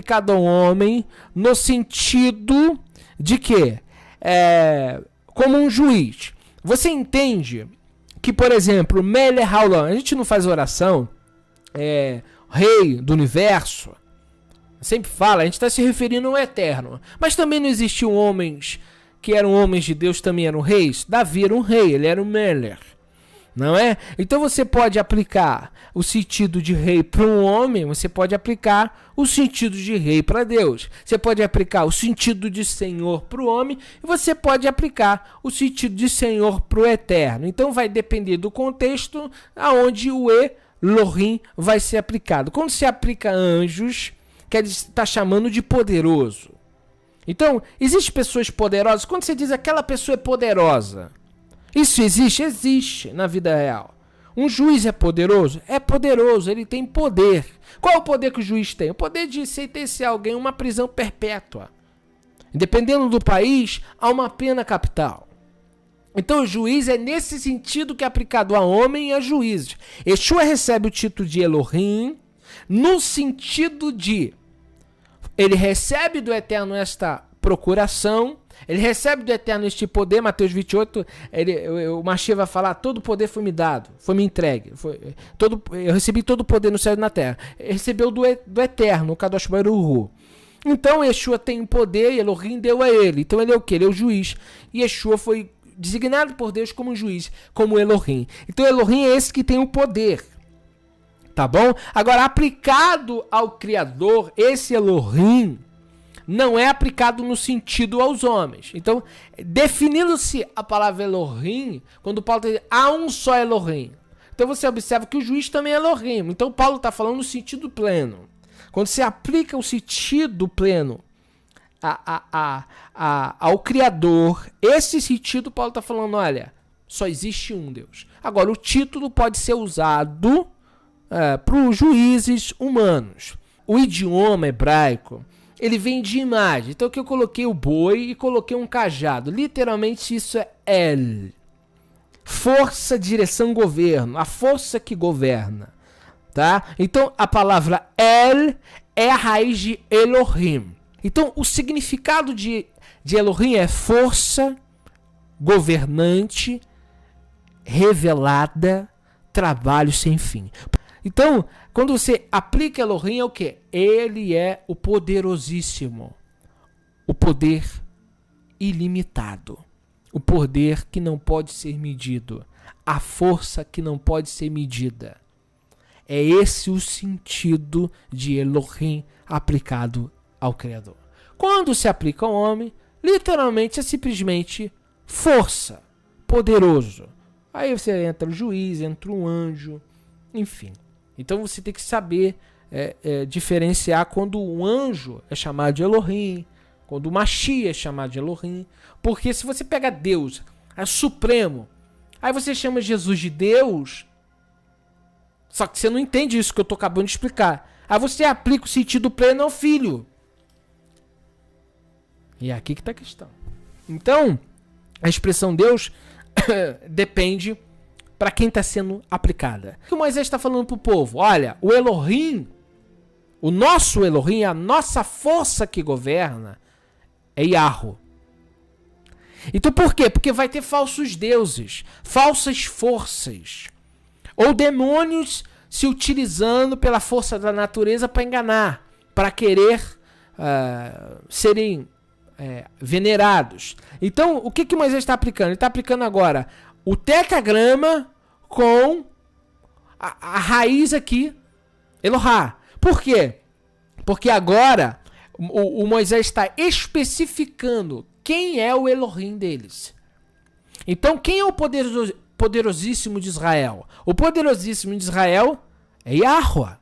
aplicado ao homem no sentido de que, como um juiz, você entende que, por exemplo, Melech Haolam, a gente não faz oração, rei do universo, sempre fala, a gente está se referindo ao eterno, mas também não existiam homens que eram homens de Deus, também eram reis. Davi era um rei, ele era um Melech, não é? Então você pode aplicar o sentido de rei para um homem, você pode aplicar o sentido de rei para Deus. Você pode aplicar o sentido de senhor para o homem e você pode aplicar o sentido de senhor para o eterno. Então vai depender do contexto aonde o Elohim vai ser aplicado. Quando se aplica anjos, quer estar chamando de poderoso. Então, existem pessoas poderosas. Quando você diz aquela pessoa é poderosa, isso existe? Existe na vida real. Um juiz é poderoso? É poderoso, ele tem poder. Qual é o poder que o juiz tem? O poder de sentenciar alguém a uma prisão perpétua. Dependendo do país, há uma pena capital. Então o juiz é nesse sentido que é aplicado a homem e a juízes. Yeshua recebe o título de Elohim no sentido de ele recebe do Eterno esta procuração, ele recebe do Eterno este poder. Mateus 28, o Mashiach vai falar, todo o poder foi me dado, foi me entregue, eu recebi todo o poder no céu e na terra. Ele recebeu do Eterno, o Kadosh Baruch Hu. Então Yeshua tem um poder e Elohim deu a ele. Então ele é o quê? Ele é o juiz. E Yeshua foi designado por Deus como juiz, como Elohim. Então Elohim é esse que tem o poder. Tá bom? Agora, aplicado ao Criador, esse Elohim não é aplicado no sentido aos homens. Então, definindo-se a palavra Elohim, quando Paulo diz, há um só Elohim. Então você observa que o juiz também é Elohim. Então Paulo está falando no sentido pleno. Quando você aplica o sentido pleno ao Criador, esse sentido, Paulo está falando, olha, só existe um Deus. Agora, o título pode ser usado para os juízes humanos. O idioma hebraico, ele vem de imagem. Então, aqui eu coloquei o boi e coloquei um cajado. Literalmente, isso é El. Força, direção, governo. A força que governa. Tá? Então, a palavra El é a raiz de Elohim. Então, o significado de Elohim é força, governante, revelada, trabalho sem fim. Então, quando você aplica Elohim, é o quê? Ele é o poderosíssimo, o poder ilimitado, o poder que não pode ser medido, a força que não pode ser medida. É esse o sentido de Elohim aplicado ao Criador. Quando se aplica ao homem, literalmente é simplesmente força, poderoso. Aí você entra o juiz, entra um anjo, enfim. Então você tem que saber diferenciar quando o anjo é chamado de Elohim, quando o Mashiach é chamado de Elohim. Porque se você pega Deus, é supremo, aí você chama Jesus de Deus, só que você não entende isso que eu estou acabando de explicar. Aí você aplica o sentido pleno ao filho. E é aqui que está a questão. Então, a expressão Deus depende para quem está sendo aplicada. O que o Moisés está falando para o povo? Olha, o Elohim, o nosso Elohim, a nossa força que governa, é Yahweh. Então por quê? Porque vai ter falsos deuses, falsas forças, ou demônios se utilizando pela força da natureza para enganar, para querer serem venerados. Então, o que Moisés está aplicando? Ele está aplicando agora o tetragrama com a raiz aqui, Elohá. Por quê? Porque agora o Moisés está especificando quem é o Elohim deles. Então, quem é o poderosíssimo de Israel? O poderosíssimo de Israel é Yahweh.